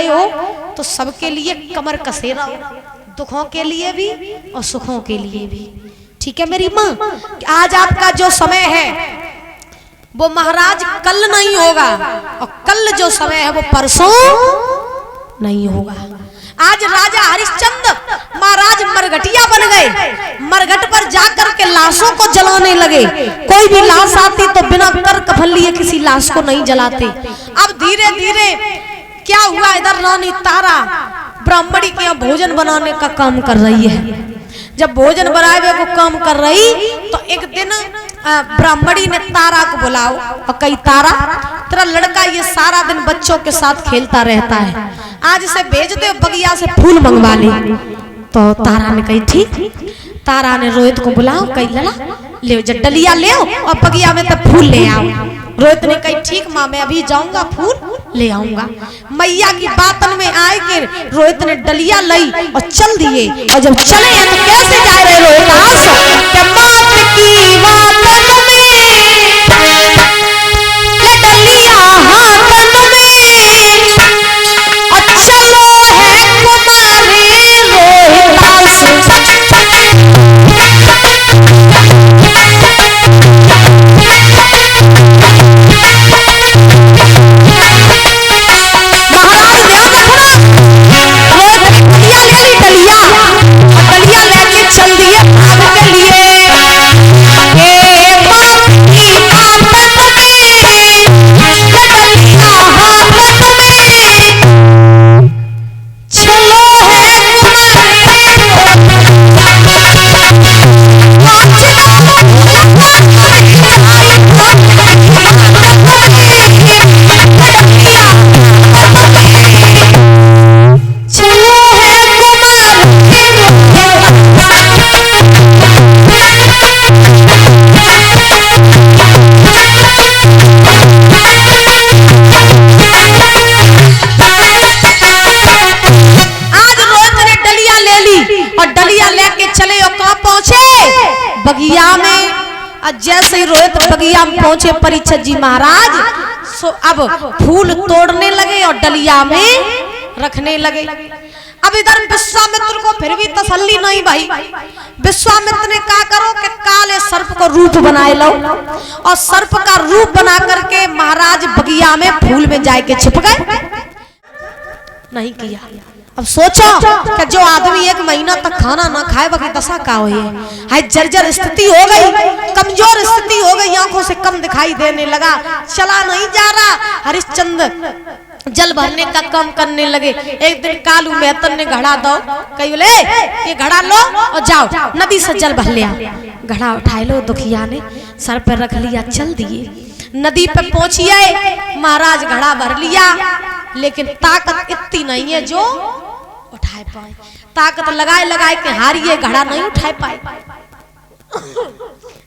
आए हो तो सबके लिए कमर कसे रहो, दुखों के लिए भी और सुखों के लिए भी। ठीक है मेरी माँ, आज आपका जो समय है वो महाराज कल नहीं होगा, और कल जो समय है वो परसों नहीं होगा। आज राजा हरिश्चंद्र महाराज मरघटिया बन गए, मरघट पर जाकर के लाशों को जलाने लगे। कोई भी लाश आती तो बिना कर कफन लिए किसी लाश को नहीं जलाते। अब धीरे धीरे क्या हुआ, इधर रानी तारा ब्राह्मणी के यहाँ भोजन बनाने का काम कर रही है। जब भोजन बनाए वो काम कर रही तो एक दिन ब्राह्मणी ने तारा को बुलाओ और कही, तारा तेरा लड़का ये सारा दिन बच्चों के साथ खेलता रहता है, आज इसे भेज दे बगिया से फूल मंगवा ले। तो तारा ने कही ठीक। तारा ने रोहित को बुलाओ, कही लला ले डलिया ले आओ और बगिया में तो फूल ले आओ। रोहित ने कही ठीक माँ, मैं अभी जाऊंगा फूल ले आऊंगा। मैया की बातन में आए के रोहित ने डलिया लाई और चल दिए। और जब चले हैं तो कैसे जा रहे रोहिदास, की बात डलिया हाथन में और चलो है कुमारी रोहिदास। बगिया में जैसे ही रोहित बगिया में पहुंचे परीक्षित जी महाराज सो अब फूल तोड़ने लगे और डलिया में रखने लगे। अब इधर विश्वामित्र को फिर भी तसल्ली नहीं भाई। विश्वामित्र ने कहा करो कि काले सर्प को रूप बनाए लो, और सर्प का रूप बना करके महाराज बगिया में फूल में जाके छिप गए। नहीं किया। अब सोचो कि जो आदमी 1 महीना तक खाना ना खाए बाकी दशा का हुई है, जर्जर स्थिति हो गई, कमजोर स्थिति हो गई, आंखों से कम दिखाई देने लगा, चला नहीं जा रहा। हरिश्चंद्र जल भरने का काम करने लगे। एक दिन कालू मेहतन ने घड़ा दो, कही बोले ये घड़ा लो और जाओ नदी से जल भर ले आओ। घड़ा उठाए लो, दुखिया ने सर पर रख लिया, चल दिए नदी पे पहुंचिए। महाराज घड़ा भर लिया, लेकिन ताकत इतनी नहीं है जो उठाए पाए। ताकत लगाए लगाए के हारिए घड़ा नहीं उठाए पाए।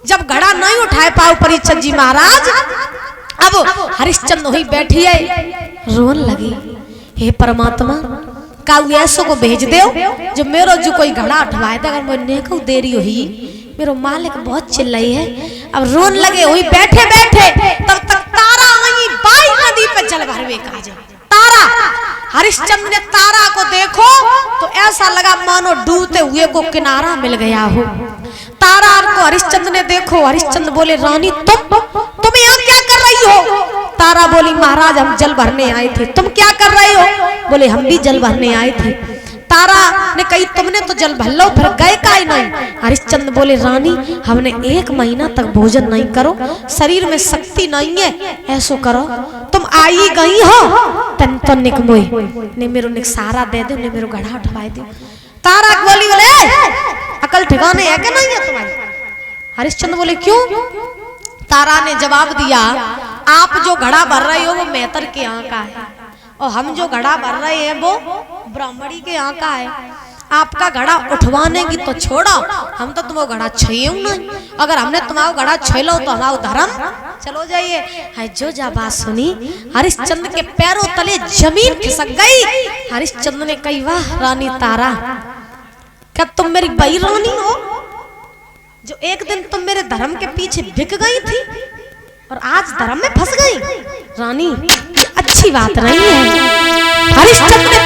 जब घड़ा नहीं उठाए पाओ परीक्षित जी महाराज, अब हरिश्चंद्र हुई बैठी है, रोन लगी, हे परमात्मा काऊ ऐसो को भेज दो जो मेरो जो कोई घड़ा उठवाए था, अगर मुझे को देरी हुई मेरो मालिक बहुत चिल्लाई है। अब रोन लगे हुई बैठे बैठे, तब तक तारा वहीं बाई नदी पे जल भरवे का जाए। तारा हरिश्चंद्र ने तारा को देखो तो ऐसा लगा मानो डूबते हुए को किनारा मिल गया हो। तारा को हरिश्चंद्र ने देखो, हरिश्चंद्र बोले रानी तुम यहाँ क्या कर रही हो? तारा बोली महाराज हम जल भरने आए थे। तुम क्या कर रहे हो? बोले हम भी जल भरने आए थे। तारा ने कही तुमने तो जल भर लो, फिर गए काहे नहीं? हरिश्चंद्र बोले रानी हमने 1 महीना तक भोजन नहीं करो, शरीर में शक्ति नहीं है, ऐसो करो तुम आई गई हो तन तो निकमोई ने मेरो निकसारा दे दो, ने मेरो घड़ा उठवाए दो। तारा बोली बोले अकल ठिकाने है कि नहीं है तुम्हारी? हरिश्चंद्र बोले क्यों? तारा ने जवाब दिया आप जो घड़ा भर रहे हो वो मेहतर के यहाँ का है, और हम जो घड़ा भर रहे हैं वो ब्राह्मणी के यहाँ का है। आपका घड़ा उठवाने की तो छोड़ो, हम तो तुम्हारा घड़ा छेऊ नहीं। अगर हमने तुम्हारा घड़ा छेलो तो हमारा धर्म चलो जाइए। है जो जा बात सुनी, हरिश्चंद्र के पैरों तले जमीन खिसक गई। हरिश्चंद्र ने कही वाह रानी तारा, क्या तुम मेरी बई रानी हो जो एक दिन तुम मेरे धर्म के पीछे बिक गई थी और आज धर्म में फंस गई? रानी अच्छी बात नहीं है। हरिश्चंद्र ने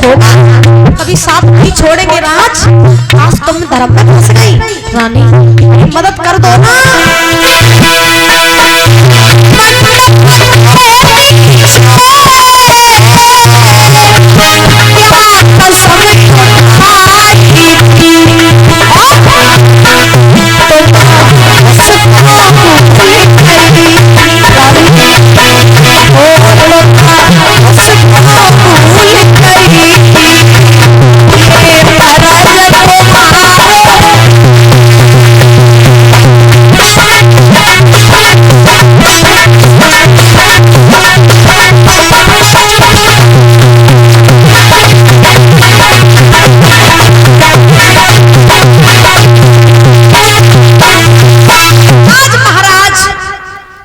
होगा, कभी साथ नहीं छोड़ेंगे राज। आज तुम धर्म में फंस गई रानी, मदद कर दो ना।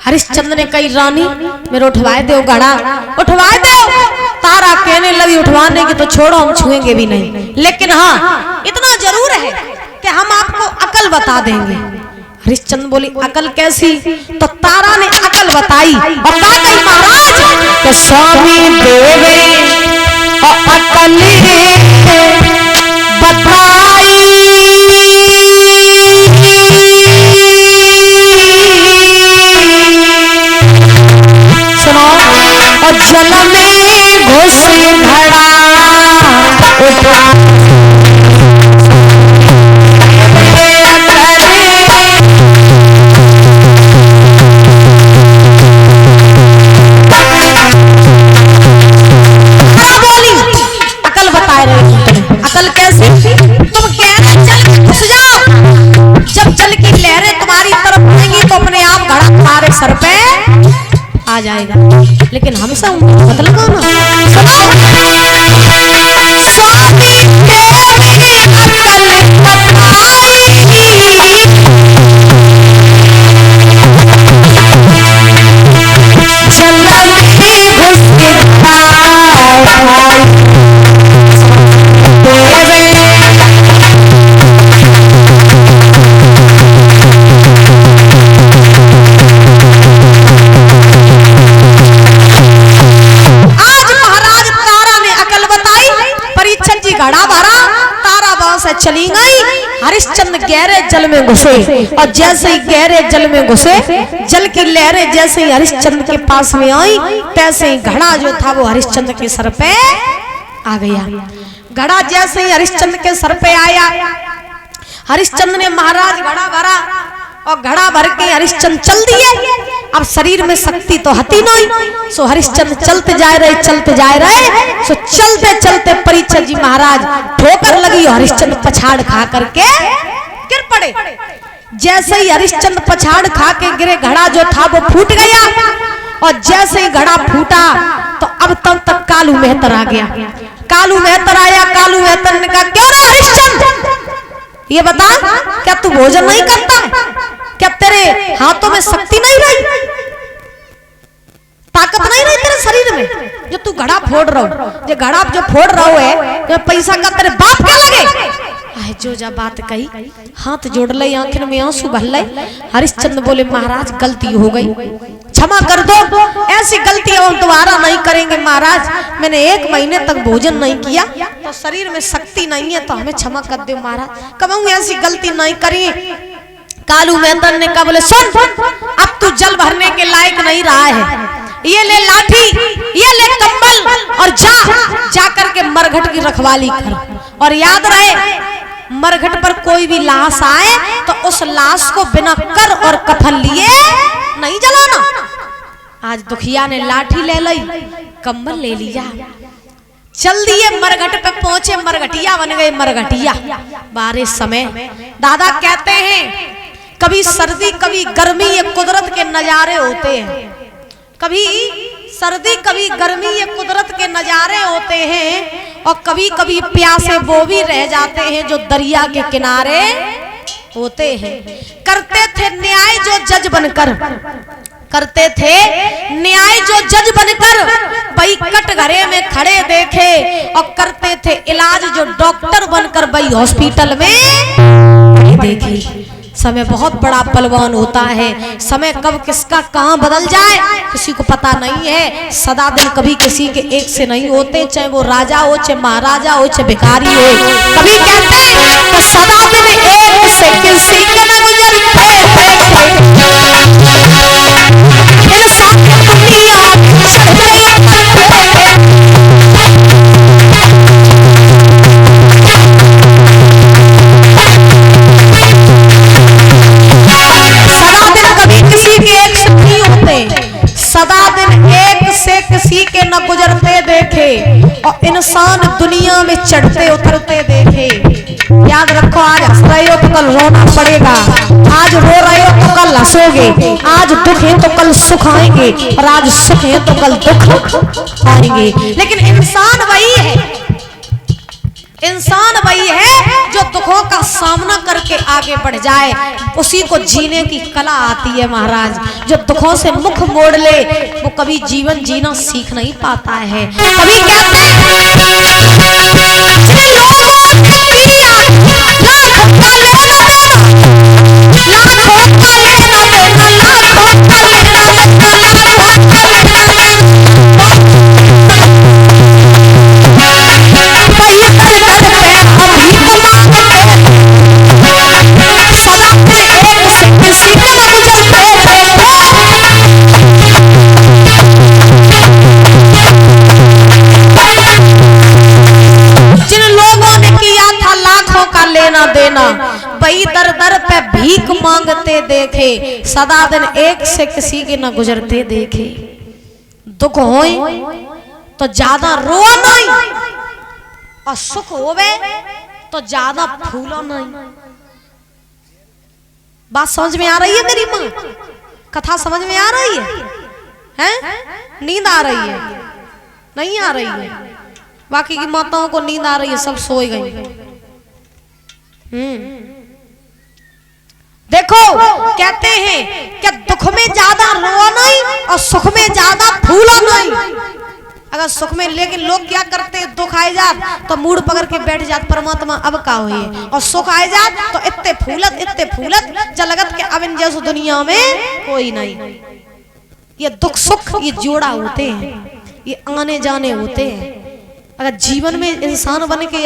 हरिश्चंद्र ने कही रानी मेरे उठवाए दो घड़ा, उठवाए दो। तारा कहने लगी उठवाने की तो छोड़ो, हम छुएंगे भी नहीं, लेकिन हाँ इतना जरूर है कि हम आपको अकल बता देंगे। हरिश्चंद्र बोली अकल कैसी? तो तारा ने अकल बताई और कहा कही महाराज कि स्वामी देवे और अकल बताई, और जल में घुस घड़ा उठा अकल बताए रहे तुम्हें। अकल कैसी? तुम कह रहे जल में घुस जाओ, जब जल की लहरें तुम्हारी तरफ आएंगी तो अपने आप घड़ा तुम्हारे सर पे आ जाएगा, लेकिन हम सब मतलब ना स्वामी देवी अकल बताई, जल में घुस चली गई। हरिश्चंद्र गहरे जल में घुसे और जैसे ही गहरे जल में घुसे, जल की लहरें जैसे ही हरिश्चंद्र के पास में आई, तैसे ही घड़ा जो था वो हरिश्चंद्र के सर पे आ गया। घड़ा जैसे ही हरिश्चंद्र के सर पे आया, हरिश्चंद्र ने महाराज घड़ा भरा और घड़ा भर के हरिश्चंद्र चल दिए। अब शरीर में शक्ति तो हती नहीं, सो हरिश्चंद्र चलते जा रहे। सो चलते चलते परीक्षित जी महाराज ठोकर लगी, हरिश्चंद्र पछाड़ खा करके गिर पड़े। जैसे ही हरिश्चंद्र पछाड़ खा के गिरे, घड़ा जो था वो फूट गया। और जैसे ही घड़ा फूटा तो अब तब तक कालू मेहतर आ गया। कालू मेहतर आया। कालू मेहतर ने कहा क्यों रे हरिश्चंद्र, ये बता क्या तू भोजन नहीं करता? क्या तेरे हाथों में शक्ति नहीं रही, ताकत नहीं रही तेरे शरीर में, जो तू घड़ा फोड़ रहा हो? जो घड़ा जो फोड़ रहा है जो पैसा का तेरे बाप क्या लगे? आए जो जा बात कही, हाथ जोड़ ले, आंखों में आंसू भर ले। हरिश्चंद्र बोले महाराज गलती हो गई, क्षमा कर दो, ऐसी गलती हम दोबारा नहीं करेंगे महाराज। मैंने 1 महीने तक भोजन नहीं किया तो शरीर में शक्ति नहीं है, तो हमें क्षमा कर दो महाराज, कबहू ऐसी गलती नहीं करी। कालू मेहतर ने कहा बोले सुन, अब तू जल भरने के लायक नहीं रहा है, ये ले लाठी, ये ले कंबल और जा करके मरघट की रखवाली कर। और याद रहे मरघट पर कोई भी लाश आए तो उस लाश को बिना कर और कफन लिए नहीं जलाना। आज दुखिया ने लाठी ले ली, कंबल ले लिया, चल दिए मरघट पे पहुंचे, मरघटिया बन गए मरघटिया। बारिश समय दादा कहते हैं कभी सर्दी कभी गर्मी, ये कुदरत के नजारे होते हैं। कभी सर्दी कभी गर्मी, ये कुदरत के नजारे होते हैं। और कभी कभी प्यासे वो भी रह जाते हैं जो दरिया के किनारे होते हैं। करते थे न्याय जो जज बनकर, करते थे न्याय जो जज बनकर, भाई कटघरे में खड़े देखे। और करते थे इलाज जो डॉक्टर बनकर, भाई हॉस्पिटल में देखे। समय बहुत बड़ा बलवान होता है। समय कब किसका कहां बदल जाए किसी को पता नहीं है। सदा दिन कभी किसी के एक से नहीं होते, चाहे वो राजा हो, चाहे महाराजा हो, चाहे भिखारी हो। कभी कहते हैं कि सदा दिन एक से किसी के न गुजरते इंसान दुनिया सदा दिन एक से किसी के न गुजरते देखे और इंसान दुनिया में चढ़ते उतरते देखे। याद रखो, आज हंस रहे हो तो कल रोना पड़ेगा, आज रो रहे हो तो कल हंसोगे, आज दुख है तो कल सुख आएंगे और आज सुख है तो कल दुख आएंगे। लेकिन इंसान वही है, इंसान वही है जो दुखों का सामना करके आगे बढ़ जाए, उसी को जीने की कला आती है महाराज। जो दुखों से मुख मोड़ ले वो कभी जीवन जीना सीख नहीं पाता है। कभी कहते हैं वही दर दर पे भीख मांगते देखे, सदा दिन एक से किसी के न गुजरते देखे। दुख होए तो ज्यादा रो नहीं और सुख होवे तो ज्यादा फूलो नहीं। बात समझ में आ रही है मेरी माँ? कथा समझ में आ रही है? नींद आ रही है? नहीं आ रही है? बाकी की माताओं को नींद आ रही है, सब सोए गई। देखो कहते हैं कि दुख में ज्यादा रो नहीं और सुख में ज्यादा फूलो नहीं। अगर सुख में, लेकिन लोग क्या करते हैं, दुख आए जात तो मूड पकड़ के बैठ जात, परमात्मा अब का हुई, और सुख आए जात तो इतने फूलत जलगत के अब इन जैसे दुनिया में कोई नहीं। ये दुख सुख ये जोड़ा होते हैं, ये आने जाने होते हैं। अगर जीवन में इंसान बन के